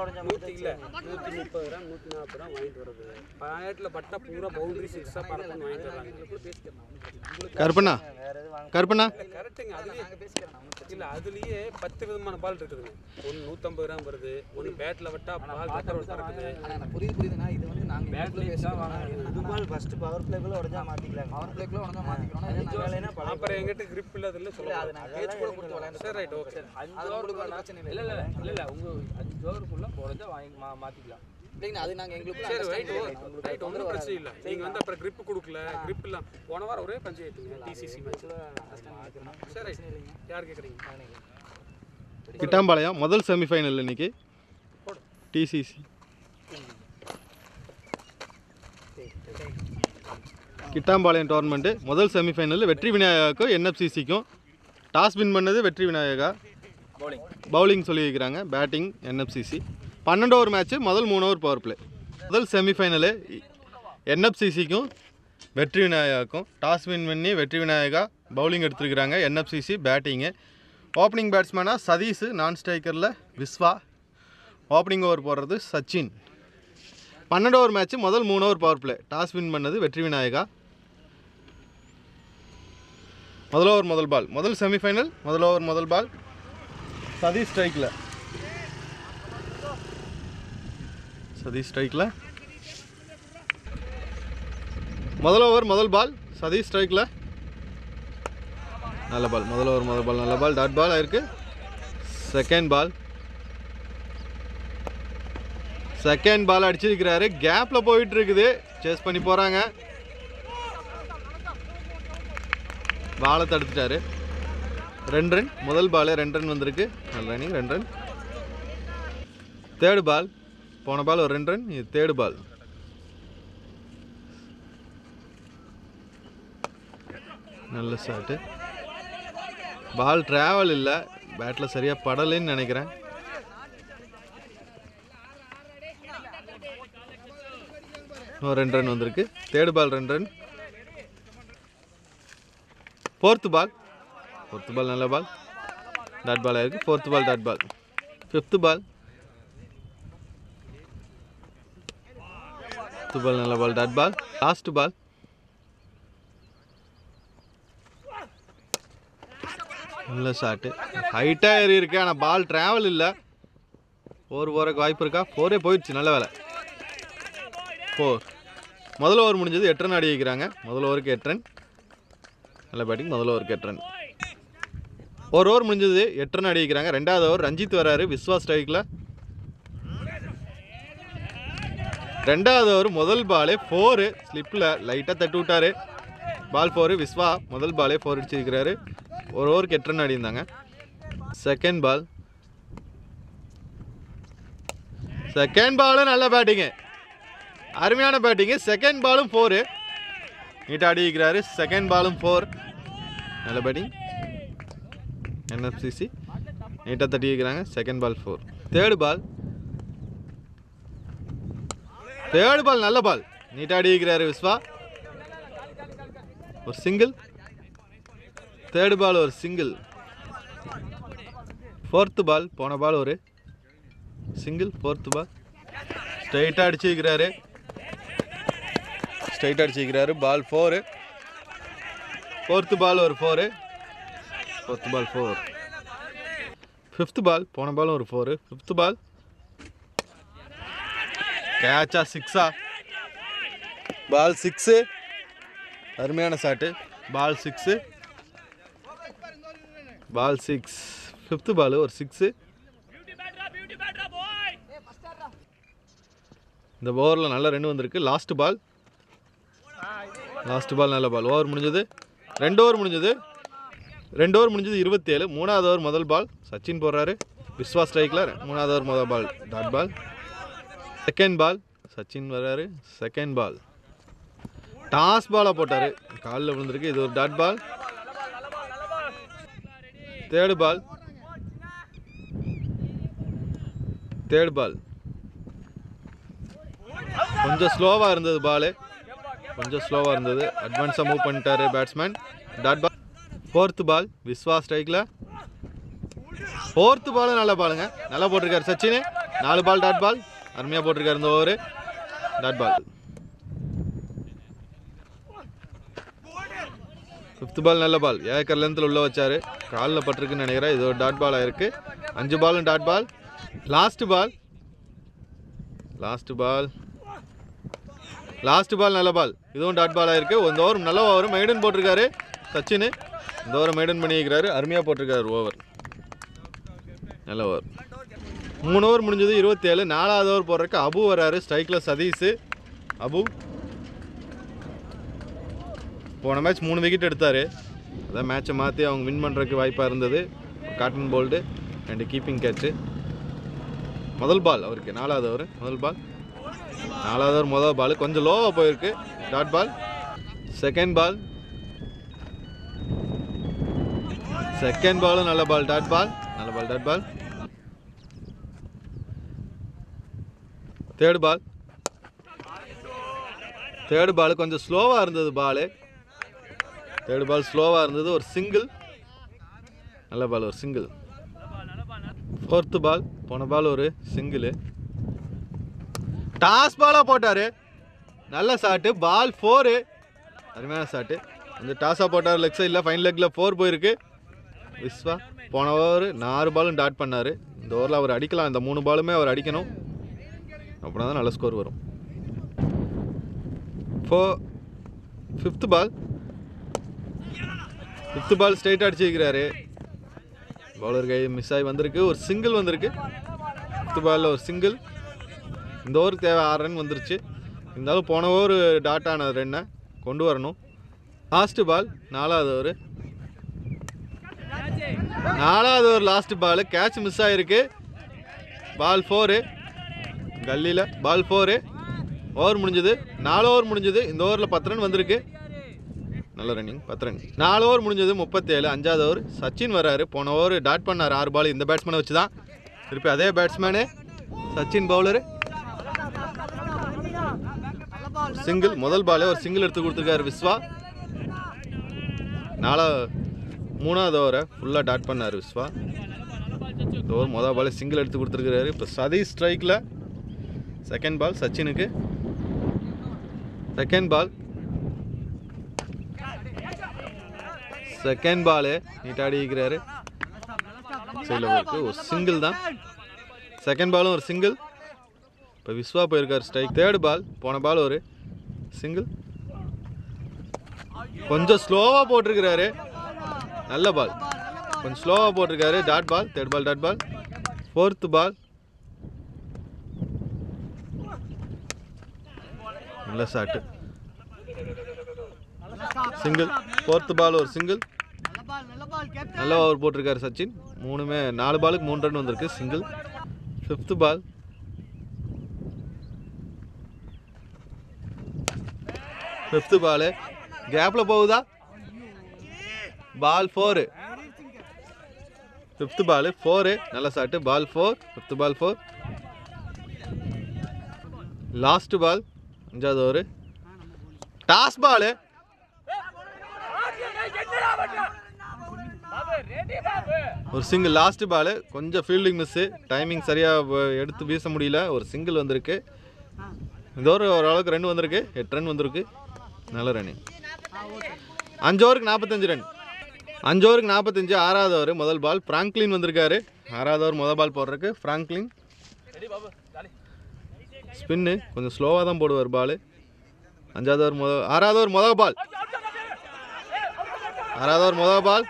100 இல்ல 130 gram 140 gram வாங்கிட்டு வருது. பாக்கெட்ல பட்டா பூரா பவுண்டரி 6 பறந்து வாங்கிட்டு வராங்க. கருப்பண்ணா கரெக்ட்டுங்க. இல்ல அதுலயே 10 விதமான பால் இருக்குதுங்க. ஒன்னு 150 கிராம் வருது, ஒன்னு பேட்ல வட்டா பால் கட்டர் இருக்குது. انا புரியுதுனா இது வந்து நாங்க பேட்ல பேசா வாங்குறோம். இது பால் ஃபர்ஸ்ட் பவர் பிளேக்குள்ள உடைஞ்சா மாத்திக்கலாம். பவர் பிளேக்குள்ள உடைஞ்சா மாத்திக்கிறோம். அப்புறம் எங்கிட்ட grip இல்ல அதெல்லாம் சொல்ல. அது நான் கேட்ச் கூட கொடுத்து விளையாண்டேன். சரி ரைட் ஓகே. அது உங்களுக்கு பிரச்சனை இல்ல. இல்ல உங்க 5 ஓவருக்குள்ள உடைஞ்சா மாத்திக்கலாம். இல்லைங்க அது நாங்க எங்களுக்கு சரி ரைட் ஒன்றும் பிரச்சனை இல்லை. நீங்கள் வந்து அப்புறம் grip கொடுக்கல, grip இல்லை. போன வாரம் ஒரே பஞ்சாயத்துங்க டிசிசி மேட்ச்சில். சரி யார் கேட்குறீங்க? கிட்டாம்பாளையம் முதல் செமிஃபைனல் இன்னைக்கு டிசிசி கிட்டாம்பாளையம் டோர்னமெண்ட்டு முதல் செமிஃபைனல் வெற்றி விநாயகாவுக்கும் என்எஃப்சிசிக்கும். டாஸ் வின் பண்ணது வெற்றி விநாயகா. பவுலிங் சொல்லியிருக்கிறாங்க, பேட்டிங் என்எஃப்சிசி. 12 ஓவர் மேட்ச்சு, முதல் 3 ஓவர் பவர் பிளே. முதல் செமிஃபைனலு என்எஃப்சிசிக்கும் வெற்றி விநாயகாவுக்கும். டாஸ் வின் பண்ணி வெற்றி விநாயகா பவுலிங் எடுத்துருக்குறாங்க, என்எஃப்சிசி பேட்டிங்கு. ஓப்பனிங் பேட்ஸ்மேனாக சதீஷ், நான் ஸ்ட்ரைக்கரில் விஸ்வா. ஓப்பனிங் ஓவர் போடுறது சச்சின். 12 ஓவர் மேட்ச்சு, முதல் 3 over power play. Toss win பண்ணது வெற்றி விநாயகா. முதல் ஓவர் முதல் பால். முதல் செமிஃபைனல் முதல் ஓவர் முதல் பால் சதீஷ் ஸ்ட்ரைக்கில். முதல் ஓவர் முதல் பால் சதீஷ் ஸ்ட்ரைக்கில். நல்ல பால். முதல் ஓவர் முதல் பால் நல்ல பால். டாட் பால் ஆயிருக்கு. செகண்ட் பால் அடிச்சிருக்கிறாரு. கேப்பில் போயிட்டு இருக்குது. சேஸ் பண்ணி போகிறாங்க. பாலை தடுத்துட்டாரு. 2 ரன். முதல் பால் 2 ரன் வந்திருக்கு. நல்ல ரன்னிங் 2 ரன். தேர்டு பால். போன பால் ஒரு 2 ரன். இது தேர்டு பால். நல்ல ஷாட்டு. பால் டிராவல் இல்லை, பேட்டில் சரியாக படலைன்னு நினைக்கிறேன். இன்னும் 2 ரன் வந்திருக்கு. Third ball 2 run. Fourth ball நல்ல பால். டாட் பால் ஆயிருக்கு. Fourth ball dot ball. Fifth ball நல்ல ball. Dot ball. Last ball. நல்ல ஷாட்டு. ஹைட்டாக ஏறி இருக்கு, ஆனால் பால் ட்ராவல் இல்லை. 4 போகிறக்கு வாய்ப்பு இருக்கா? 4 போயிடுச்சு. நல்ல வேலை. 4. முதல் ஓவர் முடிஞ்சது. 8 ரன் ஆடி வைக்கிறாங்க. முதல் ஓவருக்கு 8 ரன். நல்ல பேட்டிங். முதல் ஓவருக்கு 8 ரன். ஒரு ஓவர் முடிஞ்சது. 8 ரன் ஆடி வைக்கிறாங்க. ரெண்டாவது ஓவர் ரஞ்சித் வராரு, விஸ்வா ஸ்ட்ரைக்கில். ரெண்டாவது ஓவர் முதல் பாலே 4. ஸ்லிப்பில் லைட்டாக தட்டு விட்டார். பால் 4. விஸ்வா முதல் பாலே 4 அடிச்சிருக்கிறாரு. ஒரு ஓவருக்கு 8 ரன் ஆடி இருந்தாங்க. செகண்ட் பாலும் நல்ல பேட்டிங்கு, அருமையான பேட்டிங்கு. செகண்ட் பாலும் 4 நீட்டாக ஆடி வைக்கிறாரு. செகண்ட் பாலும் 4 நல்ல பேட்டிங். என்எஃப்சிசி நீட்டாக தட்டி வைக்கிறாங்க. Second ball 4. தேர்டு பால் நல்ல பால். நீட்டாக ஆடி வைக்கிறாரு விஸ்வா. ஒரு சிங்கிள். தேர்டு பால் ஒரு சிங்கிள். ஃபோர்த்து பால். போன பால் ஒரு சிங்கிள். ஃபோர்த்து பால் ஸ்ட்ரைட்டாக அடிச்சு வைக்கிறாரு. பால் 4. ஃபோர்த்து பால் ஒரு 4. Fourth ball 4. Fifth ball. போன பாலும் ஒரு 4. ஃபிஃப்த்து பால் கேட்சா 6. பால் 6. அருமையான ஷாட்டு. பால் 6. ஃபிஃப்த்து பால் ஒரு 6. இந்த ஓவரில் நல்ல ரன் வந்திருக்கு. லாஸ்ட் பால் நல்ல பால். ஓவர் முடிஞ்சது. 2 ஓவர் முடிஞ்சது. 27. மூணாவது ஓவர் முதல் பால் சச்சின் போடுறாரு. விஸ்வா ஸ்ட்ரைக்கில். மூணாவது ஓவர் முதல் ball dot ball. Second ball Sachin வர்றாரு. செகண்ட் பால் டாஸ் பாலாக போட்டார், காலில் விழுந்திருக்கு. இது ஒரு டாட் பால். தேர்டு பால் கொஞ்சம் ஸ்லோவாக இருந்தது. பால் கொஞ்சம் ஸ்லோவாக இருந்தது. அட்வான்ஸாக மூவ் பண்ணிட்டாரு batsman. Dot ball. Fourth ball Viswa ஸ்ட்ரைக்கில். ஃபோர்த்து பாலும் நல்ல பாலுங்க. நல்லா போட்டிருக்காரு சச்சின். 4 பால் டாட் பால். அருமையாக போட்டிருக்காரு இந்த ஓவர். Dot ball. 5th பால் நல்ல பால். ஏக்கர் லென்த்தில் உள்ள வச்சாரு. காலில் பட்டிருக்குன்னு நினைக்கிறேன். இது ஒரு டாட் பால் ஆயிருக்கு. 5 பாலும் டாட் பால். லாஸ்ட் பால் நல்ல பால். இதுவும் டாட் பால் ஆயிருக்கு. இந்த ஓவர் நல்ல ஓவர் மெய்டன் போட்டிருக்காரு சச்சின். இந்த ஓவரை மெய்டன் பண்ணியிருக்கிறாரு. அருமையாக போட்டிருக்காரு ஓவர். நல்ல ஓவர். 3 ஓவர் முடிஞ்சது 27. 4வது ஓவர் போடுறதுக்கு அபு வராரு. ஸ்ட்ரைக்கில் சதீஷ். அபு போன மேட்ச் 3 விக்கெட் எடுத்தார். அதான் மேட்சை மாற்றி அவங்க வின் பண்ணுறதுக்கு வாய்ப்பாக இருந்தது. Caught and bowled and keeping catch. முதல் பால் அவருக்கு 4வது ஓவர். முதல் பால் 4வது ஓவர் முதல் பால் கொஞ்சம் லோவாக போயிருக்கு. Dot ball. செகண்ட் பாலும் நல்ல பால். Dot ball. நல்ல ball. Dot ball. Third ball கொஞ்சம் ஸ்லோவாக இருந்தது. தேர்ட் பால் ஸ்லோவாக இருந்தது. ஒரு சிங்கிள். நல்ல பால். ஒரு சிங்கிள். 4th பால் போன பால் ஒரு சிங்கிள். டாஸ் பாலாக போட்டார். நல்ல ஷாட்டு. பால் 4. அருமையான ஷாட்டு. கொஞ்சம் டாஸாக போட்டார். லெக் சைடில் ஃபைன் லெக்கில் 4 போயிருக்கு. விஸ்வா போன ஓவர் 4 பாலும் டாட் பண்ணார். இந்த ஓவரில் அவர் அடிக்கலாம். இந்த 3 பாலுமே அவர் அடிக்கணும். அப்படின்னா தான் நல்ல ஸ்கோர் வரும். 5th பால் ஸ்ட்ரைட்டாக அடிச்சிருக்கிறாரு. பவுலர் கை மிஸ் ஆகி வந்திருக்கு. ஒரு சிங்கிள் வந்திருக்கு. 5th பாலில் ஒரு சிங்கிள். இந்த ஓவருக்கு தேவை 6 ரன் வந்துருச்சு. இருந்தாலும் போன ஓவர் டாட் ஆன ரன்னை கொண்டு வரணும். லாஸ்ட் பால் 4வது ஓவர். 4வது over last ball catch miss ஆகிருக்கு. பால் 4. கல்லியில் பால் 4. ஓவர் முடிஞ்சது. 4 ஓவர் முடிஞ்சது. இந்த ஓவரில் 10 ரன் வந்திருக்கு. நல்ல ரன்னிங். 10 ரன். 4 ஓவர் முடிஞ்சது 37. 5வது ஓவர் சச்சின் வராரு. போன ஓவர் டாட் பண்ணார் 6 பால். இந்த பேட்ஸ்மேனை வச்சு தான் திருப்பி அதே பேட்ஸ்மேனு சச்சின் பவுலரு. சிங்கிள். முதல் பாலே ஒரு சிங்கிள் எடுத்து கொடுத்துருக்காரு விஸ்வா. 3வது ஓவரை ஃபுல்லாக டாட் பண்ணார் விஸ்வா. இந்த ஓவர் முதல் பாலே சிங்கிள் எடுத்து கொடுத்துருக்காரு. இப்போ சதீஷ் ஸ்ட்ரைக்கில். செகண்ட் பால் சச்சினுக்கு. செகண்ட் பாலு நீட்டாக அடிக்கிறாரு. சைடில் இருக்கு. ஒரு சிங்கிள் தான். செகண்ட் பாலும் ஒரு சிங்கிள். இப்போ விஸ்வா போயிருக்கார் ஸ்ட்ரைக். தேர்ட் பால் போன பால் ஒரு சிங்கிள். கொஞ்சம் ஸ்லோவாக போட்டிருக்கிறாரு. நல்ல பால். கொஞ்சம் ஸ்லோவாக போட்டிருக்காரு. Dot ball. Third ball dot ball. 4th ball நல்ல ஷாட்டு. சிங்கிள். 4th பால் ஒரு சிங்கிள். நல்ல ஓவர் போட்டிருக்காரு சச்சின். 4 பாலுக்கு 3 ரன் வந்திருக்கு. சிங்கிள். 5th பால். 5th பால் கேப்பில் போகுதா? பால் 4. 5th பால் 4. நல்ல ஷாட்டு. பால் 4. 5th பால் 4. லாஸ்ட் பால் 5வது ஓவர். டாஸ் பால். ஒரு சிங்கிள். லாஸ்ட் பால் கொஞ்சம் ஃபீல்டிங் மிஸ்ஸு. டைமிங் சரியாக எடுத்து வீச முடியல. ஒரு சிங்கிள் வந்திருக்கு. இந்த ஓரளவுக்கு ரன் வந்திருக்கு. 8 ரன் வந்திருக்கு. நல்ல ரன்னிங். 5 ஓவருக்கு 45 ரன். 5 ஓவருக்கு 45. 6வது ஓவர் முதல் பால் ஃப்ராங்க்லின் வந்திருக்காரு. 6வது ஓவர் முதல் பால் போடுறதுக்கு ஃப்ராங்க்லின். ஸ்பின்னு கொஞ்சம் ஸ்லோவாக தான் போடுவார் பால். 6வது ஓவர் முதல் பால். 6வது ஓவர் முதல் பால்.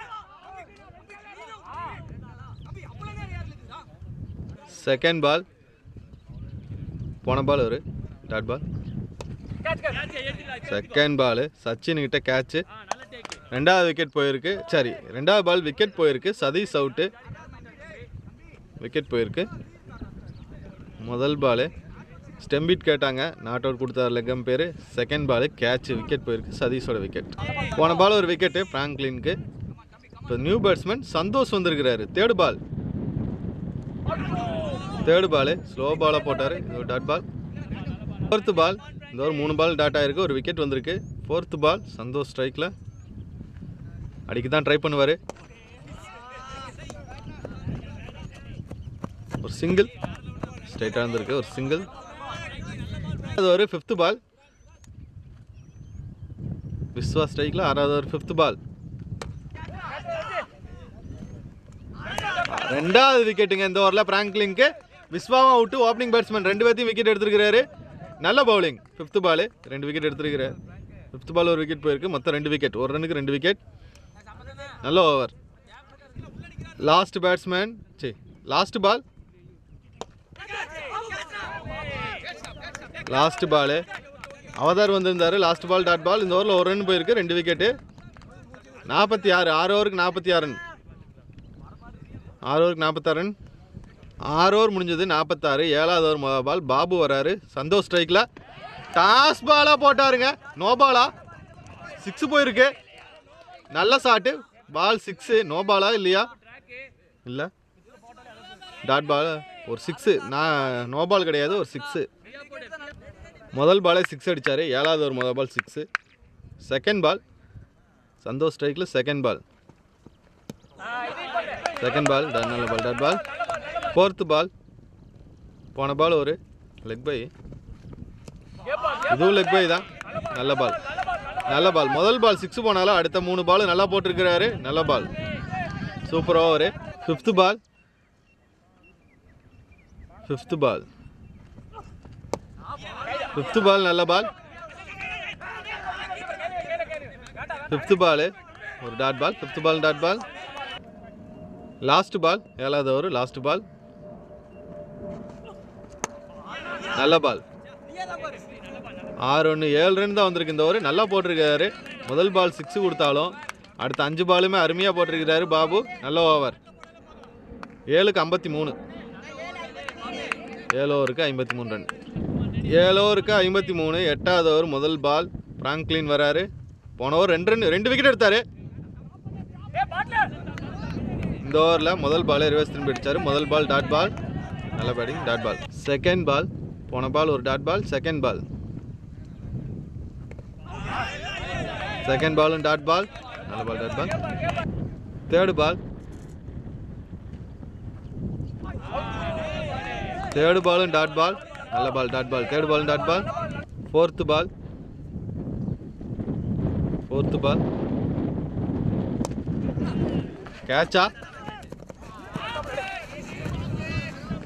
செகண்ட் பால் போன பால் ஒரு டாட் பால். செகண்ட் பால் சச்சின்கிட்ட கேட்சு. 2வது விக்கெட் போயிருக்கு. சரி 2வது பால் விக்கெட் போயிருக்கு. சதீஷ் அவுட்டு. விக்கெட் போயிருக்கு. முதல் பால் ஸ்டெம்பிட் கேட்டாங்க. நாட் அவுட் கொடுத்தார் leg umpire. Second ball catch. Wicket போயிருக்கு. சதீஷோட விக்கெட். போன பால் ஒரு விக்கெட்டு ஃப்ராங்க்லினுக்கு. இப்போ நியூ பேட்ஸ்மேன் சந்தோஷ் வந்திருக்கிறாரு. தேர்ட் பால் ஸ்லோ பாலாக போட்டார். இது ஒரு டாட் பால். 4th பால். இந்த ஒரு 3 பால் டாட் ஆகிருக்கு. ஒரு விக்கெட் வந்திருக்கு. 4th பால் சந்தோஷ் ஸ்ட்ரைக்கில். அடிக்க தான் ட்ரை பண்ணுவார். ஒரு சிங்கிள். ஸ்ட்ரைட்டாக இருந்திருக்கு. ஒரு சிங்கிள். அது ஒரு 5th பால். விஸ்வா ஸ்ட்ரைக்கில் 6வது ஒரு 5th பால். 2வது விக்கெட்டுங்க இந்த ஓவரில் பிராங்க்லினுக்கு. விஸ்வாவும் அவுட்டு. ஓப்பனிங் பேட்ஸ்மேன் 2 பேர்த்தையும் விக்கெட் எடுத்துருக்கிறாரு. நல்ல பவுலிங். 5th பால் 2 விக்கெட் எடுத்துருக்கிறார். 5th பால் ஒரு விக்கெட் போயிருக்கு. மொத்தம் 2 விக்கெட். ஒரு ரன்னுக்கு 2 விக்கெட். நல்ல over. Last batsman last ball. Last ball Avatar வந்திருந்தார். Last ball dot ball. இந்த ஓவரில் ஒரு ரன் போயிருக்கு. 2 விக்கெட்டு. 46. 6 ஓவருக்கு 46 ரன். 6 ஓவருக்கு 46 ரன். 6 ஓவர் முடிஞ்சது. 46. 7வது ஓவர் முதல் பால். பாபு வராரு. சந்தோஷ் ஸ்ட்ரைக்கில் டாஸ் பாலாக போட்டாருங்க. நோ பாலா? 6 போயிருக்கு. நல்ல ஷாட்டு. பால் 6. நோ பாலா இல்லையா? இல்லை, டாட் பால். ஒரு 6. நான் நோ பால் கிடையாது, ஒரு 6. முதல் பாலே 6 அடித்தார். 7வது ஒரு முதல் பால் 6. செகண்ட் பால் சந்தோஷ் ஸ்ட்ரைக்கில். செகண்ட் பால் நல்ல பால் டாட் பால். 4th பால். போன பால் ஒரு லெக் பை. இதுவும் லெக் பை தான். நல்ல பால். முதல் பால் 6 போனாலும் அடுத்த 3 பால் நல்லா போட்டிருக்கிறாரு. நல்ல பால். Super over. 5th பால். 5th பால் நல்ல பால். 5th பால் ஒரு dot ball. 5th ball dot ball. Last ball 7வது ஓவர். லாஸ்ட் பால் நல்ல பால். 6 ரன் 7 ரன் தான் வந்திருக்கு இந்த ஓவர். நல்லா போட்டிருக்காரு. முதல் பால் 6 கொடுத்தாலும் அடுத்த 5 பாலுமே அருமையாக போட்டிருக்கிறாரு பாபு. நல்ல ஓவர். 7க்கு 53. 7 ஓவருக்கு 53 ரன். 7 ஓவருக்கு 53. 8வது ஓவர் முதல் பால். பிராங்க்லின் வராரு. போன ஓவர் 2 விக்கெட் எடுத்தார். இந்த ஓவரில் முதல் பாலே ரிவர்ஸ் திரும்பி அடித்தார். முதல் பால் டாட் பால். நல்ல batting dot ball. Second ball. போன பால் ஒரு டாட் பால். செகண்ட் பாலும் டாட் பால். நல்ல பால் டாட் பால். தேர்ட் பாலும் டாட் பால். நல்ல பால் டாட் பால். தேர்ட் பாலும் டாட் பால். ஃபோர்த் பால்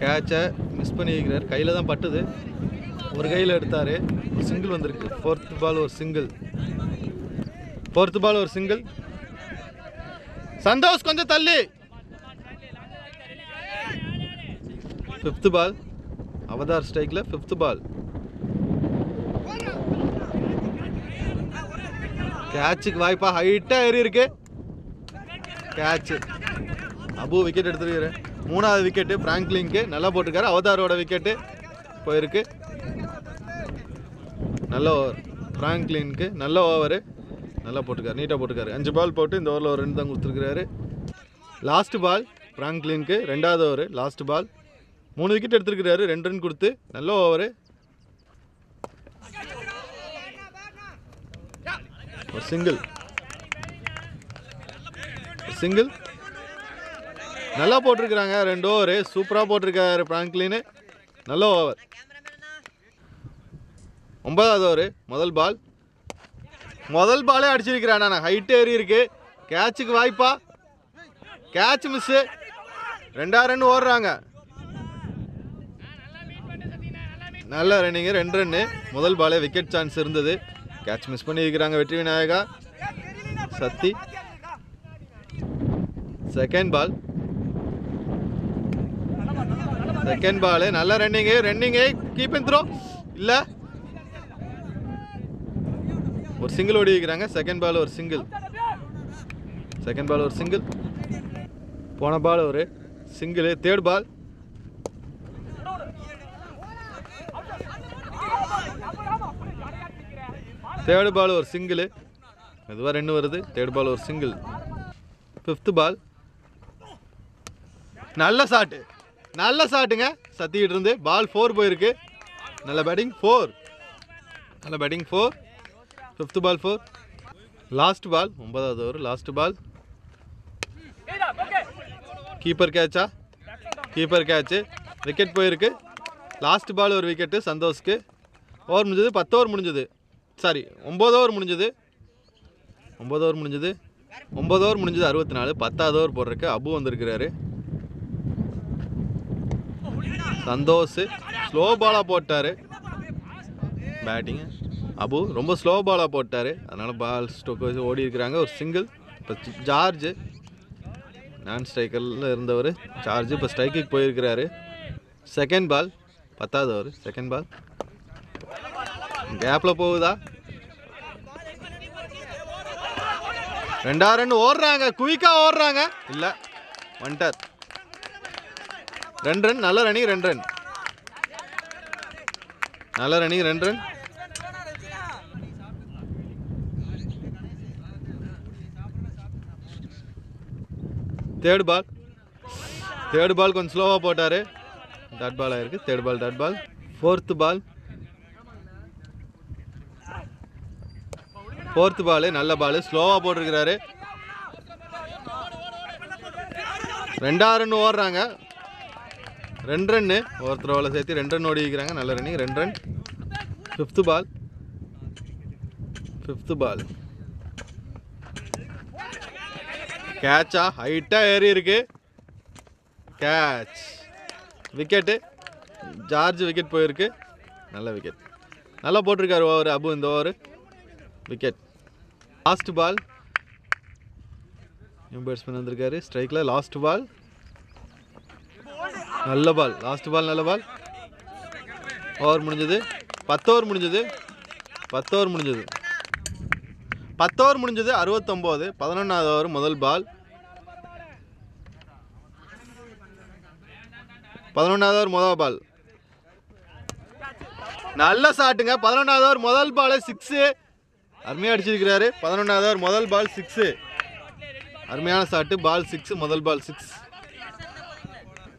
கேட்சை மிஸ் பண்ணியிருக்கிறார். கையில் தான் பட்டுது. ஒரு கையில் எடுத்தார். ஒரு சிங்கிள் வந்திருக்கு. ஃபோர்த் பால் ஒரு சிங்கிள். சந்தோஷ் கொஞ்சம் தள்ளி. 5th பால். அவதார் ஸ்ட்ரைக்கில் 5th பால். கேட்சுக்கு வாய்ப்பா ஹைட்டாக ஏறி இருக்கு. கேட்சு. அபு விக்கெட் எடுத்துருக்காரு. 3வது விக்கெட்டு பிராங்க்லினுக்கு. நல்லா போட்டிருக்காரு. அவதாரோட விக்கெட்டு போயிருக்கு. நல்ல ஓவர் பிராங்க்லினுக்கு. நல்ல ஓவர். நல்லா போட்டிருக்காரு. நீட்டாக போட்டிருக்காரு. 5 பால் போட்டு இந்த ஓவரில் ஒரு ரன் தான் கொடுத்துருக்காரு. லாஸ்ட் பால் பிராங்க்லினுக்கு. 2வது ஓவர் லாஸ்ட் பால். 3 விக்கெட் எடுத்துருக்கிறாரு. 2 ரன் கொடுத்து. நல்ல ஓவர். ஒரு சிங்கிள். நல்லா போட்டிருக்கிறாங்க. 2 ஓவர் சூப்பராக போட்டிருக்காரு பிராங்க்லின். நல்ல ஓவர். 9வது ஓவர் முதல் பாலே அடிச்சிருக்கிறான். நான் ஹைட் ஏறி இருக்கு. கேட்சுக்கு வாய்ப்பா. Catch miss. 2 ரன் ஓடுறாங்க. நல்ல ரன்னிங்கு. 2 ரன்னு. முதல் பாலே விக்கெட் சான்ஸ் இருந்தது. கேட்ச் மிஸ் பண்ணியிருக்கிறாங்க வெற்றி விநாயகா. சத்தி. செகண்ட் பால் நல்ல ரன்னிங்கு. கீப் அண்ட் த்ரோ இல்லை. ஒரு சிங்கிள் ஓடி வைக்கிறாங்க. செகண்ட் பால் ஒரு சிங்கிள். போன பால் ஒரு சிங்கிள். தேர்ட் பால். ஒரு சிங்கிள். மெதுவாக 2 வருது. தேர்ட் பால் ஒரு சிங்கிள். 5th பால். நல்ல ஷாட்டுங்க. சத்திக்கிட்டு இருந்து பால் 4 போயிருக்கு. நல்ல பேட்டிங் 4. 5th பால் 4. Last ball. 9வது over last ball. Keeper catch. Wicket போயிருக்கு. லாஸ்ட் பால் ஒரு விக்கெட்டு சந்தோஷ்க்கு. ஓவர் முடிஞ்சது, 10 ஓவர் முடிஞ்சது, சாரி 9 ஓவர் முடிஞ்சது. 9 ஓவர் முடிஞ்சது 64. 10வது ஓவர் போடுறதுக்கு அபு வந்திருக்கிறாரு. சந்தோஷ் ஸ்லோ பாலாக போட்டார். பேட்டிங்கு அபு ரொம்ப ஸ்லோ பாலாக போட்டார், அதனால் பால் ஸ்டோக் வச்சு ஓடி இருக்கிறாங்க. ஒரு சிங்கிள். இப்போ ஜார்ஜ் நான் ஸ்ட்ரைக்கரில் இருந்தவர் ஜார்ஜ் இப்போ ஸ்ட்ரைக்குக்கு போயிருக்கிறாரு. செகண்ட் பால், 10வது ஓவர், செகண்ட் பால். கேப்பில் போகுதா? 2 ரன் ஓடுறாங்க, குயிக்காக ஓடுறாங்க. இல்லை, வந்துட்டார். 2 ரன். நல்ல ரன்னிங், 2 ரன். நல்ல ரன்னிங், 2 ரன். தேர்ட் பால் கொஞ்சம் ஸ்லோவாக போட்டார். டாட் பால் ஆயிருக்கு. Third ball dot ball. Fourth ball நல்ல பால், ஸ்லோவாக போட்டிருக்கிறாரு. 2 ரன் ஓடுறாங்க. 2 ரன்னு ஒருத்தரோவில் சேர்த்து 2 ரன் ஓடி இருக்கிறாங்க. நல்ல ரன்னிங், 2 ரன். ஃபிஃப்த்து பால் கேட்சா ஹைட்டாக ஏறி இருக்கு. Catch, wicket. ஜார்ஜ் விக்கெட் போயிருக்கு. நல்ல விக்கெட், நல்லா போட்டிருக்காரு ஓவர் அபு. இந்த over wicket. Last ball, new batsman வந்திருக்காரு ஸ்ட்ரைக்கில். லாஸ்ட் பால் நல்ல பால், லாஸ்ட் பால் நல்ல பால். ஓவர் முடிஞ்சது, 10 ஓவர் முடிஞ்சது. 10 ஓவர் முடிஞ்சது 69. 11வது ஓவர் முதல் பால். 11வது ஓவர் முதல் பால் நல்ல ஷாட்டுங்க. 11வது ஓவர் முதல் பால் 6, அருமையாக அடிச்சிருக்கிறாரு. 11வது ஓவர் முதல் பால் 6, அருமையான ஷாட்டு. பால் 6, முதல் பால் 6.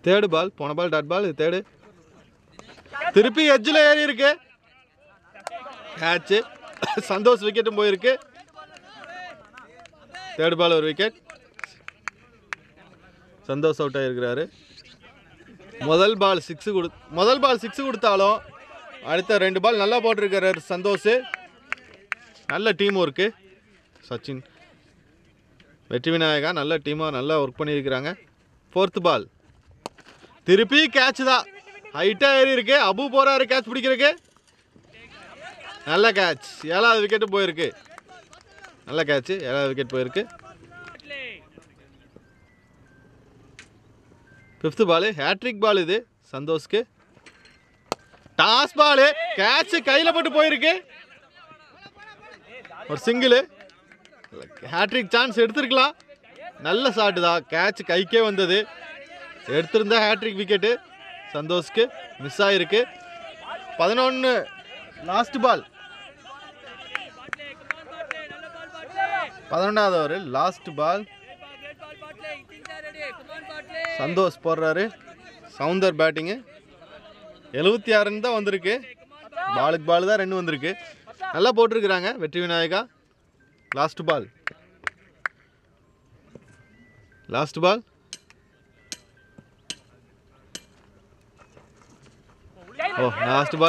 தேர்டு பால், போன பால் டாட் பால், இது தேர்டு. திருப்பி எட்ஜில் ஏறி இருக்கு. கேட்சு. சந்தோஷ் விக்கெட்டும் போயிருக்கு. தேர்ட் பால் ஒரு விக்கெட். சந்தோஷ் அவுட் ஆகிருக்கிறாரு. முதல் பால் 6 கொடுத்தாலும் அடுத்த 2 பால் நல்லா போட்டிருக்கிறாரு சந்தோஷ். நல்ல டீம் ஒர்க்கு. சச்சின், வெற்றி விநாயகா நல்ல டீமாக நல்லா ஒர்க் பண்ணியிருக்கிறாங்க. ஃபோர்த்து பால் திருப்பி கேட்ச் தான், ஹைட்டாக ஏறி இருக்கு. அபு போகிறாரு கேட்ச் பிடிக்கிறதுக்கு. நல்ல கேட்ச். 7வது விக்கெட்டு போயிருக்கு. நல்ல கேட்ச், 7வது விக்கெட் போயிருக்கு. 5th பால் ஹேட்ரிக் பால் இது சந்தோஷ்க்கு. டாஸ் பால், கேட்ச் கையில் போட்டு போயிருக்கு. ஒரு சிங்கிள். Hat-trick chance எடுத்துருக்கலாம். நல்ல ஷாட்டு தான், கேட்ச் கைக்கே வந்தது. எடுத்திருந்தா ஹேட்ரிக் விக்கெட்டு சந்தோஷ்க்கு. மிஸ் ஆகிருக்கு. 11 லாஸ்ட் பால். 11வது ஓவர் லாஸ்ட் பால். சந்தோஷ் போடுறாரு. சவுந்தர் பேட்டிங்கு. 76 ரன் தான் வந்திருக்கு. பாலுக்கு பால் தான் 2 வந்திருக்கு. நல்லா போட்டிருக்கிறாங்க Vetri Vinayaka. Last ball last ball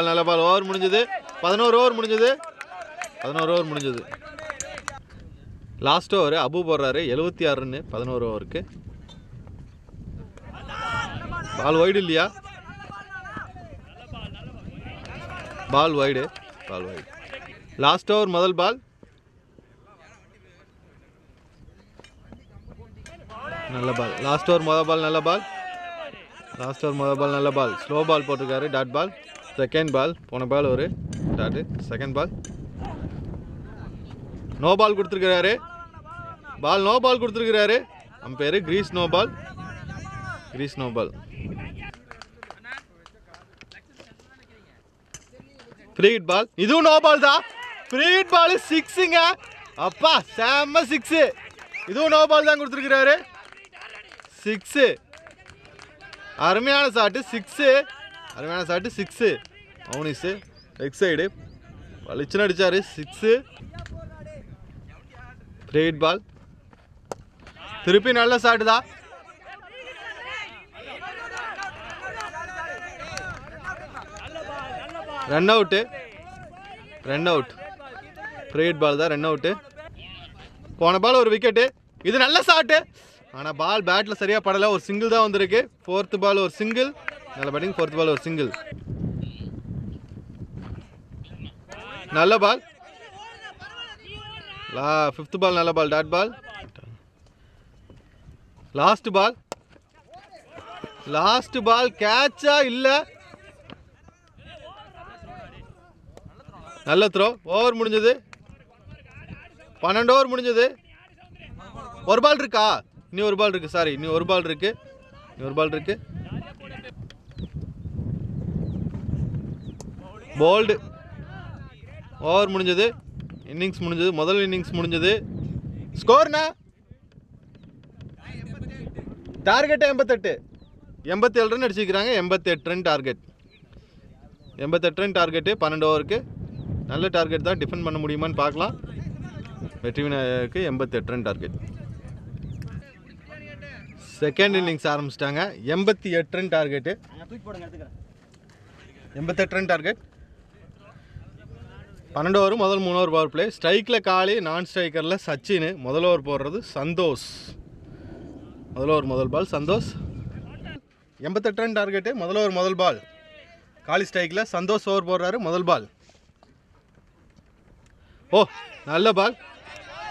நல்ல பால். ஓவர் முடிஞ்சது. 11 ஓவர் முடிஞ்சது. லாஸ்ட் ஓவர் அபு போடுறாரு. 76 ரன் 11 ஓவருக்கு. பால் வைடு இல்லையா? பால் வைடு. லாஸ்ட் ஓவர் முதல் பால். நல்ல பால். லாஸ்ட் ஓவர் முதல் பால் நல்ல பால். ஸ்லோ பால் போட்டிருக்காரு. Dot ball. செகண்ட் பால், போன பால் ஒரு dot. Second ball no ball கொடுத்துருக்கிறாரு. நோ பால் கொடுத்துருக்கிறாரு. Umpire crease no ball. Free hit ball. இதுவும் நோ பால் தான். ஃப்ரீ ஹிட் பால் 6ங்க. அப்பா செம்ம 6. இதுவும் நோ பால் தான் கொடுத்துருக்கிறாரு. 6 அருமையான ஷாட்டு. 6 மௌனிஸ் லெக் சைடு பளிச்சுன்னு அடிச்சாரு. 6 ஃப்ரீ ஹிட் பால். திருப்பி நல்ல ஷாட்டு தான். Run out. ப்ரீட் பால் தான், ரன் அவுட்டு. போன பால் ஒரு விக்கெட்டு. இது நல்ல ஷாட்டு, ஆனால் பால் பேட்டில் சரியாக படலை. ஒரு சிங்கிள் தான் வந்திருக்கு. 4th பால் ஒரு சிங்கிள். நல்ல பேட்டிங். 4th பால் ஒரு சிங்கிள். நல்ல பால். 5th பால் நல்ல பால், டாட் பால். லாஸ்ட் பால் கேட்சா இல்லை. நல்ல த்ரோ. ஓவர் முடிஞ்சது. 12 ஓவர் முடிஞ்சது. ஒரு பால் இருக்கா? இன்னும் ஒரு பால் இருக்கு. சாரி, இன்னும் ஒரு பால் இருக்கு. போல்டு. ஓவர் முடிஞ்சது. இன்னிங்ஸ் முடிஞ்சது. முதல் இன்னிங்ஸ் முடிஞ்சது. ஸ்கோர்னா டார்கெட் 88. 87 ரன் அடிச்சிருக்கிறாங்க. 88 ரன் டார்கெட். 88 ரன் டார்கெட்டு 12 ஓவருக்கு. நல்ல டார்கெட் தான். டிஃபெண்ட் பண்ண முடியுமான்னு பார்க்கலாம். வெற்றி விநாயகருக்கு 88 ரன் டார்கெட். செகண்ட் இன்னிங்ஸ் ஆரம்பிச்சிட்டாங்க. 88 run target. 88 run target. 12 over. முதல் 3 ஓவர் பவர் பிளே. ஸ்ட்ரைக்கில் காளி, நான் ஸ்ட்ரைக்கரில் சச்சின். முதல் ஓவர் போடுறது சந்தோஷ். முதல் ஓவர் முதல் பால் சந்தோஷ். 88 run target. முதல் ஓவர் முதல் பால். காளி ஸ்ட்ரைக்கில் சந்தோஷ் ஓவர் போடுறாரு. முதல் பால். ஓ, நல்ல பால்.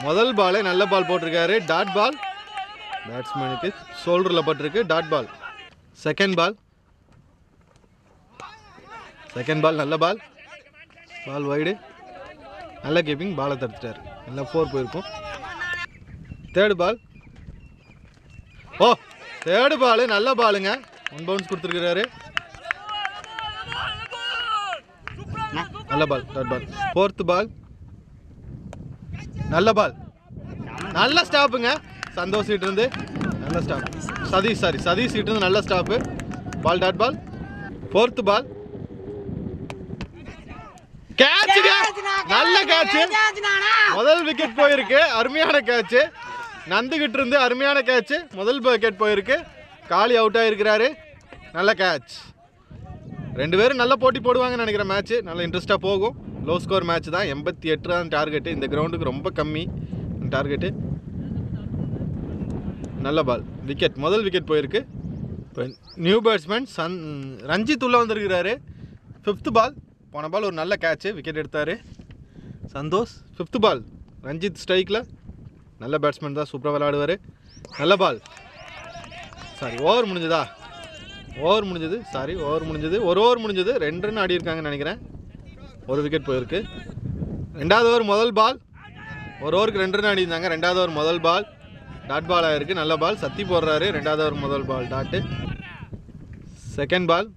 முதல் பாலே நல்ல பால் போட்டிருக்காரு. டாட் பால். பேட்ஸ்மேனுக்கு ஷோல்டரில் பட்டிருக்கு. Dot ball. செகண்ட் பால் நல்ல பால். பால் வைடு. நல்ல கீப்பிங். பாலை தடுத்துட்டார். நல்லா 4 போயிருக்கும். தேர்ட் பால். ஓ, தேர்டு பால் நல்ல பாலுங்க. 1 பவுன்ஸ் கொடுத்துருக்கிறாரு. நல்ல ball, dot ball. 4th ball நல்ல பால். நல்ல ஸ்டாப்புங்க. சந்தோஷ் சீட் இருந்து நல்ல ஸ்டாப். சதீஷ் சீட் இருந்து நல்ல ஸ்டாப்பு. பால், டாட் பால். 4th பால் கேட்சுங்க. நல்ல கேட்சு. முதல் விக்கெட் போயிருக்கு. அருமையான கேட்சு. நந்துகிட்டு இருந்து அருமையான கேட்சு. முதல் விக்கெட் போயிருக்கு. காளி அவுட் ஆகிருக்கிறாரு. நல்ல கேட்ச். 2 பேரும் நல்ல போட்டி போடுவாங்கன்னு நினைக்கிற மேட்ச். நல்ல இன்ட்ரெஸ்ட்டாக போகும். லோ ஸ்கோர் மேட்ச் தான். 88 தான் டார்கெட்டு. இந்த கிரவுண்டுக்கு ரொம்ப கம்மி டார்கெட்டு. நல்ல பால். விக்கெட். முதல் விக்கெட் போயிருக்கு. இப்போ நியூ பேட்ஸ்மேன் ரஞ்சித் உள்ளே வந்திருக்கிறாரு. 5th பால். போன பால் ஒரு நல்ல கேட்சு. விக்கெட் எடுத்தார் சந்தோஷ். 5th பால் ரஞ்சித் ஸ்ட்ரைக்கில். நல்ல பேட்ஸ்மேன் தான். சூப்பராக விளையாடுவார். நல்ல பால். சாரி, ஓவர் முடிஞ்சதா? ஓவர் முடிஞ்சது. சாரி, ஓவர் முடிஞ்சது. ஒரு ஓவர் முடிஞ்சது. 2 ரன் ஆடி இருக்காங்கன்னு நினைக்கிறேன். ஒரு விக்கெட் போயிருக்கு. 2வது ஓவர் முதல் பால். ஒரு ஓவருக்கு 2 ரன் ஆடி இருந்தாங்க. 2வது ஓவர் முதல் பால் டாட் பால் ஆகிருக்கு. நல்ல பால். சத்தி போடுறாரு. 2வது ஓவர் முதல் பால் டாட்டு. செகண்ட் பால்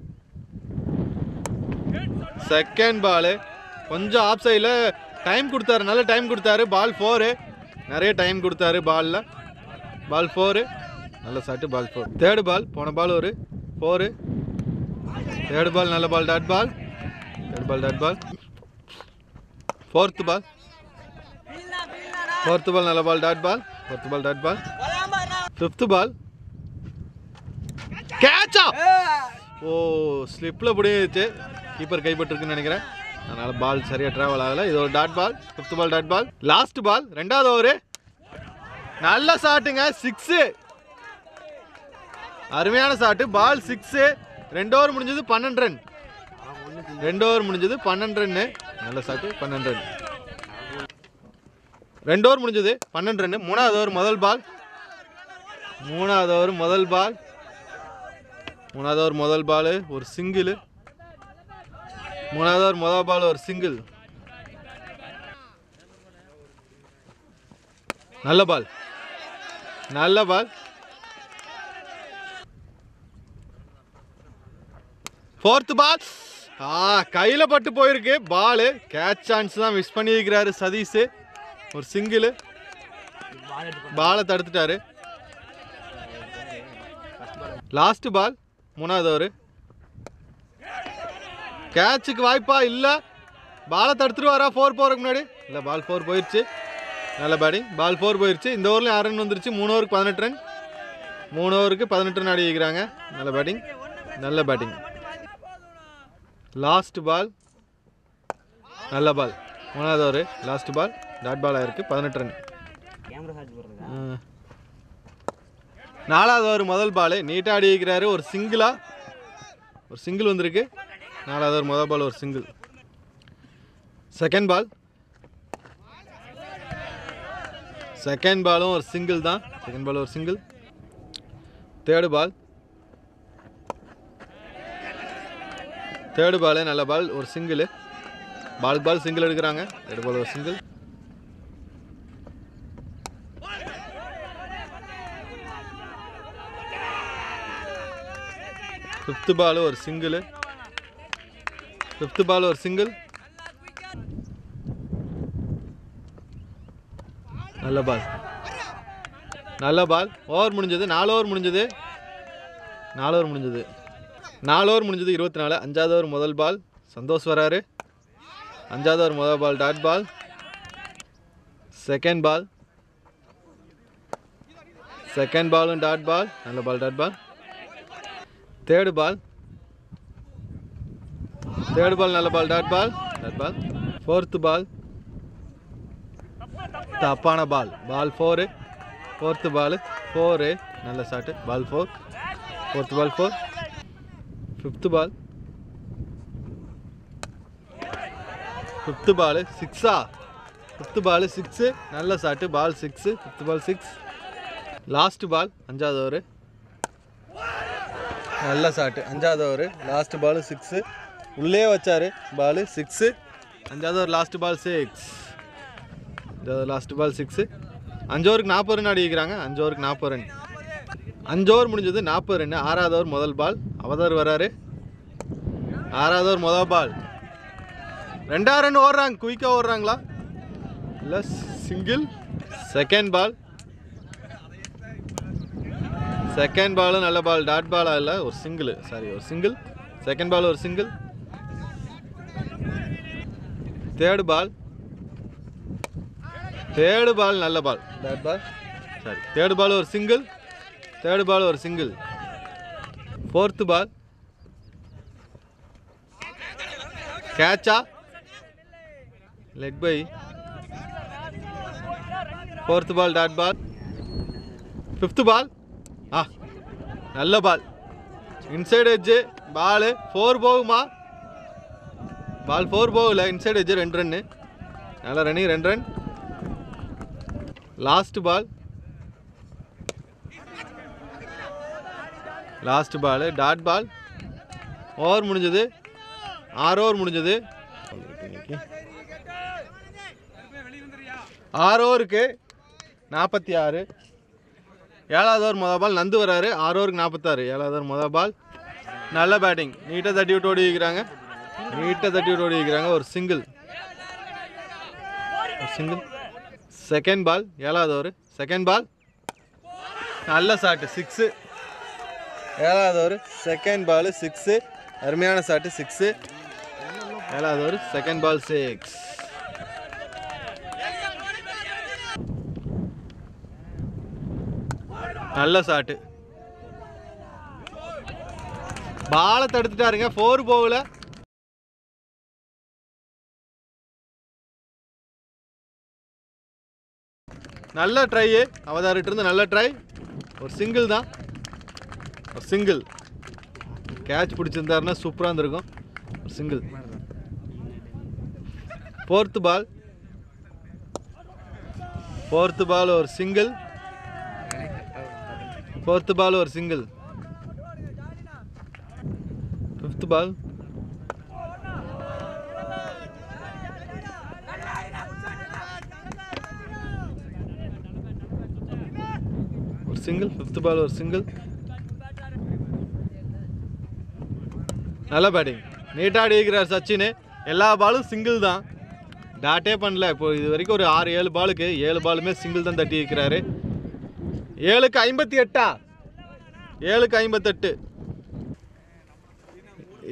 கொஞ்சம் ஆஃப் சைடில் டைம் கொடுத்தாரு. நல்ல டைம் கொடுத்தாரு. பால் 4. நிறைய டைம் கொடுத்தாரு பாலில். பால் 4. நல்ல சாட்டு. பால் 4. தேர்டு பால். போன பால் ஒரு 4. தேர்டு பால் நல்ல பால், டாட் பால். Dot ball. 4th பால் நல்ல ball, dot ball. 4th dot ball. 5th பால் கேட்சா. ஓ, ஸ்லிப்பில் பிடிச்சு கீப்பர் கைப்பற்றிருக்குன்னு நினைக்கிறேன். அதனால் பால் சரியாக ட்ராவல் ஆகலை. இது ஒரு dot ball. 5th ball dot ball. Last ball 2வது ஓவரு. நல்ல ஷாட்டுங்க. 6. அருமையான ஷாட்டு. பால் 6. 2 ஓவர் முடிஞ்சது 12 ரன். 2 ஓவர் முடிஞ்சது 12 ரன்னு. நல்ல ஷாட்டு. 12 ரன். 2 ஓவர் முடிஞ்சது 12 ரன்னு. 3வது ஓவர் முதல் பால். 3வது ஓவர் முதல் பால் ஒரு சிங்கிள். 3வது ஓவர் முதல் பால் ஒரு சிங்கிள். நல்ல பால். 4th பால் கையில் பட்டு போயிருக்கு. பால் கேட்ச் சான்ஸ் தான் மிஸ் பண்ணியிருக்கிறாரு சதீஷ். ஒரு சிங்கிள். பாலை தடுத்துட்டாரு. லாஸ்ட் பால் 3வது ஓவர். கேட்சுக்கு வாய்ப்பா இல்லை. பாலை தடுத்துருவாரா 4 போகிறதுக்கு முன்னாடி? இல்லை, பால் 4 போயிடுச்சு. நல்ல பேட்டிங். பால் 4 போயிடுச்சு. இந்த ஓவரில் 6 ரன் வந்துருச்சு. 3 ஓவருக்கு 18 ரன். 3 ஓவருக்கு 18 ரன் ஆடி வைக்கிறாங்க. நல்ல பேட்டிங். லாஸ்ட் பால் நல்ல பால். மூணாவது over last ball dot ball ஆயிருக்கு. 18 ரன். நாலாவது ஓவர் முதல் பால் நீட்டாக ஆடி இருக்கிறாரு. ஒரு சிங்கிள் வந்திருக்கு. நாலாவது ஓவர் முதல் பால் ஒரு சிங்கிள். செகண்ட் பாலும் ஒரு சிங்கிள் தான். செகண்ட் பால் ஒரு சிங்கிள். தேர்டு பால் நல்ல பால் ஒரு சிங்கிள். பால் சிங்கிள் எடுக்கிறாங்க. தேர்டு பால் ஒரு சிங்கிள். ஃபிஃப்த் பால் ஒரு சிங்கிள். நல்ல பால். ஓவர் முடிஞ்சது. 4 ஓவர் முடிஞ்சது. 24. அஞ்சாவது ஓவர் முதல் பால் சந்தோஷ் வராரு. அஞ்சாவது ஓவர் முதல் பால் டாட் பால். செகண்ட் பாலும் டாட் பால். நல்ல பால் டாட் பால். தேர்டு பால் நல்ல பால் டாட் பால். ஃபோர்த்து பால் தப்பான பால் 4. Fourth ball 4. நல்ல shot. Ball 4. Fourth ball 4. Fifth ball 6. நல்ல ஷாட்டு. பால் 6. Fifth ball 6. லாஸ்ட் பால் அஞ்சாவது ஓவர் நல்ல ஷாட்டு. அஞ்சாவது ஓவர் லாஸ்ட் பால் 6. உள்ளே வச்சாரு பால் 6. அஞ்சாவது ஓவர் லாஸ்ட் பால் 6. அஞ்சு ஓவருக்கு 40 ரன் அடிக்கிறாங்க. 5 ஓவருக்கு 40 ரன். 5 ஓவர் முடிஞ்சது 40 ரன். ஆறாவது ஓவர் முதல் பால் அவதார் வராரு. ஆறாவது ஓவர் முதல் பால் 2 ரன் ஓடுறாங்க. குயிக்காக ஓடுறாங்களா இல்லை சிங்கிள். செகண்ட் பாலும் நல்ல பால் டாட் பாலா இல்லை ஒரு சிங்கிள். செகண்ட் பால் ஒரு சிங்கிள். தேர்டு பால் நல்ல பால் டாட் பால். தேர்டு பால் ஒரு சிங்கிள். ஃபோர்த்து பால் கேட்சா leg bye. Fourth ball dot ball. Fifth ball நல்ல பால் இன்சைடு எட்ஜு. பால் 4 போகுமா? பால் 4 போகல. Inside edge 2 run. நல்ல running 2 run. Last ball dot ball. Over முடிஞ்சது. 6 over முடிஞ்சது. 6 ஓவருக்கு 46. ஏழாவது ஓவர் முதல் பால் நந்து வராரு. 6 ஓவருக்கு 46. ஏழாவது ஓவர் முதல் பால் நல்ல பேட்டிங். நீட்டாக தட்டி விட்டு ஓடி இருக்கிறாங்க. ஒரு சிங்கிள். செகண்ட் பால் ஏழாவது ஓவர் நல்ல ஷாட்டு 6. ஏழாவது ஓவர் செகண்ட் பால் 6. அருமையான ஷாட்டு 6. ஏழாவது ஓவர் செகண்ட் பால் 6. நல்ல ஷாட்டு. பாலை தடுத்துட்டாருங்க. 4 போகல. நல்ல ட்ரை. அவதாரிட்டு இருந்து நல்ல ட்ரை. ஒரு சிங்கிள் தான். கேட்ச் பிடிச்சிருந்தாருன்னா சூப்பராக இருந்திருக்கும். ஒரு சிங்கிள். ஃபோர்த்து பால் ஒரு சிங்கிள். ஃபிஃப்த் பால் ஒரு சிங்கிள். நல்ல பேட்டிங். நீட்டாக அடிக்கிறார் சச்சின். எல்லா பாலும் சிங்கிள் தான். டாட்டே பண்ணல. இப்போ இது வரைக்கும் ஒரு 6-7 பாலுக்கு 7 பாலுமே சிங்கிள் தான் தட்டி இருக்கிறாரு. 7க்கு 58.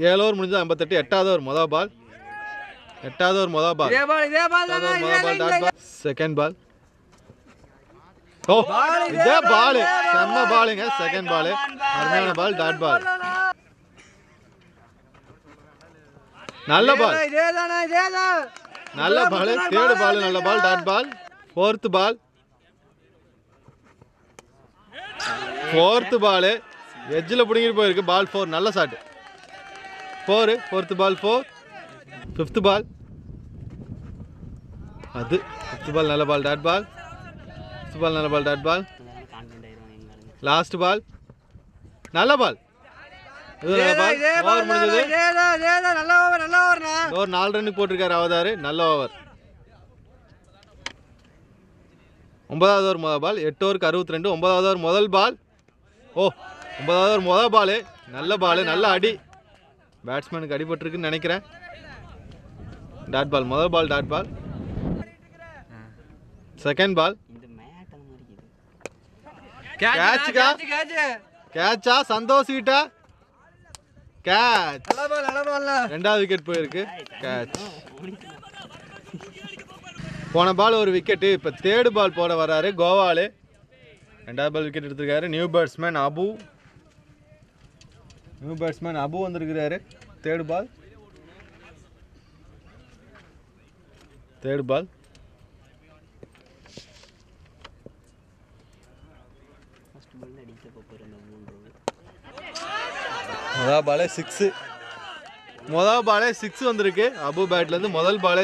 7 ஓவர் முடிஞ்சது 58. எட்டாவது ஓவர் முதல் பால் செகண்ட் பால். இதே பால் செம்ம பாலுங்க. செகண்ட் பால் அருமையான பால் டாட் பால். நல்ல பால் நல்ல பால், தேர்டு பால் நல்ல பால், டாட் பால். ஃபோர்த்து பால் எட்ஜில் பிடிங்கிட்டு போயிருக்கு. பால் 4, நல்ல shot. 4, fourth ball 4. Fifth ball, அது ஃபிஃப்த்து பால் நல்ல ball, dot ball. Fifth ball நல்ல ball, dot ball. Last ball நல்ல பால், இது நல்ல பால். ஓவர் முடிஞ்சது. ஒரு 4 ரன்னுக்கு போட்டிருக்காரு அவதாரு. நல்ல ஓவர். 9வது ஓவர் முதல் பால். 8 ஓவருக்கு 62. 9வது ஓவர் முதல் பால். 9வது ஓவர் முதல் பால் நல்ல பால், நல்ல அடி. பேட்ஸ்மேனுக்கு அடிபட்டிருக்குன்னு நினைக்கிறேன். டாட் பால், முதல் ball dot ball. Second ball கேட்சா, சந்தோஷ் கிட்ட கேட்ச். ரெண்டாவது விக்கெட் போயிருக்கு. கேட்ச். போன பால் ஒரு விக்கெட்டு. இப்போ தேர்டு பால் போட வர்றாரு கோவாலு. ரெண்டாவது பால் விக்கெட் எடுத்திருக்காரு. நியூ பேட்ஸ்மேன் அபு வந்திருக்கிறாரு. தேர்டு பால் முதல் பாலே 6 வந்திருக்கு அபு பேட்லேருந்து. முதல் பாலே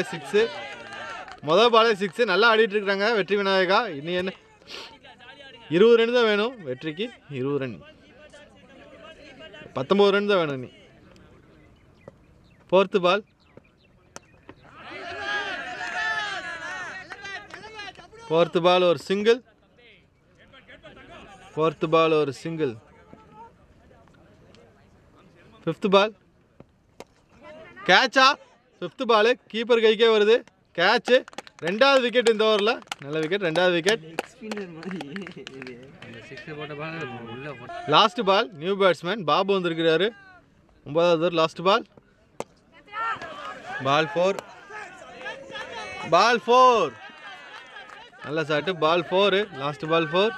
6. நல்லா ஆடிட்டு இருக்கிறாங்க வெற்றி விநாயகா. இனி என்ன 20 ரன் தான் வேணும் வெற்றிக்கு. 20 ரன், 19 ரன் தான் வேணும். இனி ஃபோர்த்து பால் ஒரு சிங்கிள். ஃபிஃப்த்து பால் கேட்சா. ஃபிஃப்த்து பால் கீப்பர் கைக்கே வருது. கேட்சு. ரெண்டாவது விக்கெட் இந்த ஓவரில். நல்ல விக்கெட், ரெண்டாவது wicket. Last ball new batsman Babu வந்திருக்கிறாரு. 9வது ஓவர் லாஸ்ட் பால். பால் 4. நல்ல shot. Ball 4, last ball 4.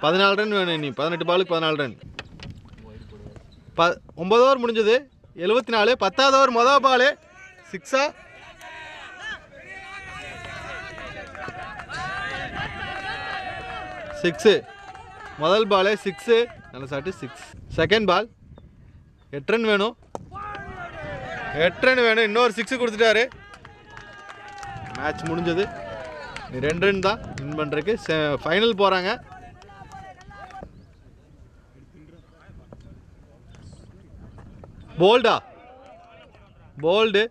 14 run வேணும் இனி. 18 பாலுக்கு 14 ரன். 9 ஓவர் முடிஞ்சது. 74. 10வது ஓவர் முதல் பால் 6. முதல் பாலே 6. நல்ல ஷாட்டு. 6. செகண்ட் பால் 8 ரன் வேணும். இன்னொரு 6 கொடுத்துட்டாரு. மேட்ச் முடிஞ்சது. 2 ரன் தான் வின் பண்ணுறதுக்கு. ஃபைனல் போகிறாங்க. போல்டு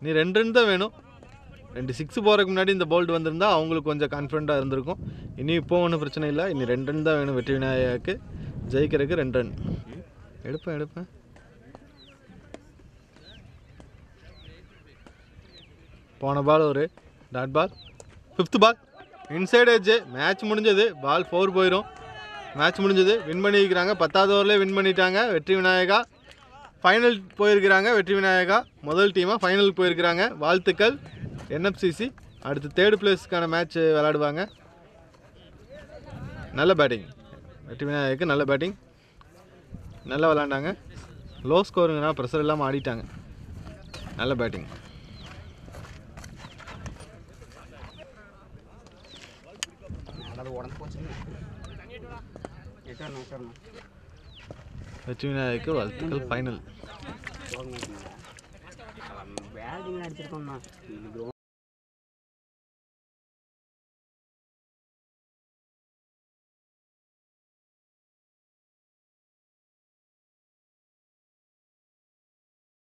நீ 2 ரன் தான் வேணும். 2 6 போகிறதுக்கு முன்னாடி இந்த போல்டு வந்திருந்தா அவங்களுக்கு கொஞ்சம் கான்ஃபிடண்ட்டாக இருந்திருக்கும். இனி இப்போ ஒன்றும் பிரச்சனை இல்லை. இனி 2 ரன் தான் வேணும் வெற்றி விநாயகாவுக்கு ஜெயிக்கிறதுக்கு. 2 ரன் எடுப்பேன். போன பால் ஒரு dot ball. Fifth ball inside edge. Match முடிஞ்சது. பால் 4 போயிடும். மேட்ச் முடிஞ்சது. வின் பண்ணியிருக்கிறாங்க. 10வது ஓவர்லேயே வின் பண்ணிட்டாங்க வெற்றி விநாயகா. ஃபைனல் போயிருக்கிறாங்க வெற்றி விநாயகா. முதல் டீமாக ஃபைனலுக்கு போயிருக்கிறாங்க. வாழ்த்துக்கள் என்எஃப்சிசி. அடுத்து தேர்டு பிளேஸ்க்கான மேட்ச் விளையாடுவாங்க. நல்ல பேட்டிங் வெற்றி விநாயகாவுக்கு. நல்ல பேட்டிங், நல்லா விளாண்டாங்க. லோ ஸ்கோருங்கன்னா ப்ரெஷர் இல்லாமல் ஆடிட்டாங்க. நல்ல பேட்டிங். வெற்றி விநாயகாவுக்கு வாழ்த்துக்கள். Final batting அடிச்சிருக்கோம்ண்ணா.